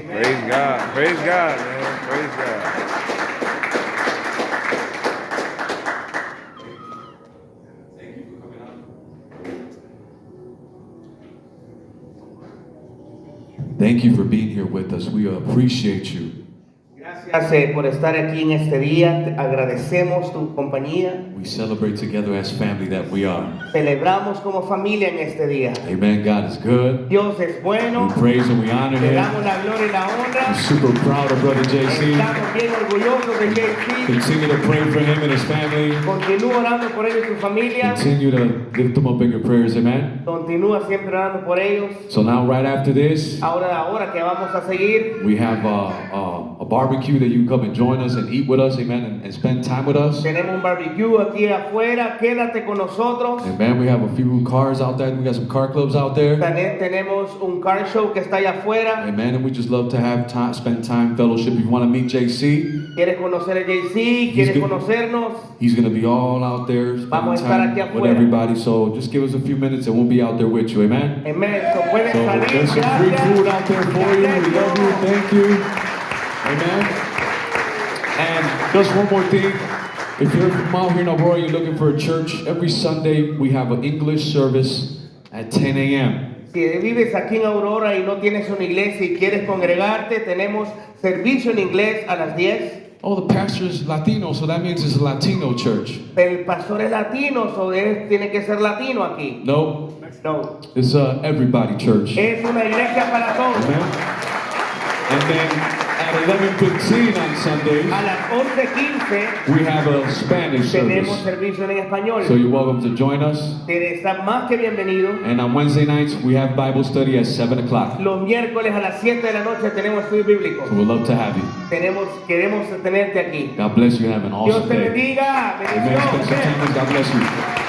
Praise God. Praise God, man. Praise God. Thank you for being here with us. We appreciate you. Gracias por estar aquí en este día. Te agradecemos tu compañía. We celebrate together as family that we are. Celebramos como familia en este día. Amen. God is good. Dios es bueno. We praise and we honor Le Him. damos la gloria y la honra. I'm super proud of Brother JC. Estamos bien orgullosos de JC. Continue to pray for him and his family. Continúa orando por ellos y su familia. Continue to lift them up in your prayers. Amen. Continúa siempre orando por ellos. So now, right after this, Ahora que vamos a seguir, we have a barbecue that you can come and join us and eat with us. Amen. And spend time with us. tenemos un barbecue aquí afuera. Quédate con nosotros. Amen. We have a few cars out there. We got some car clubs out there. También tenemos un car show que está allá afuera. Amen. And we just love to have time, spend time, fellowship. If you want to meet JC, ¿Quieres conocer a JC? ¿Quieres conocernos? he's going to be all out there Vamos spending a estar aquí time with afuera. everybody. So just give us a few minutes and we'll be out there with you. Amen. Amen. So pueden So salir. there's some free food out there for you. We love you. Thank you. Amen. And just one more thing. If you're from out here in Aurora, you're looking for a church, every Sunday we have an English service at 10 a.m. Si vives aquí en Aurora y no tienes una iglesia y quieres congregarte, tenemos servicio en inglés a las 10. Oh, the pastor is Latino, so that means it's a Latino church. El pastor es latino, so tiene que ser latino aquí. No, No. it's a everybody church. Es una iglesia para todos. Amen. And then at 11:15 on Sundays, A las 11:15 we have a Spanish tenemos service. servicio en español. So you're welcome to join us. Está más que bienvenido. And on Wednesday nights, we have Bible study at 7 o'clock. Los miércoles a las 7 de la noche tenemos estudio bíblico. So we'd love to have you. Queremos tenerte aquí. God bless you. Have an Dios awesome te day. bendiga. Amen. Spend some time Bendiciones. with God bless you.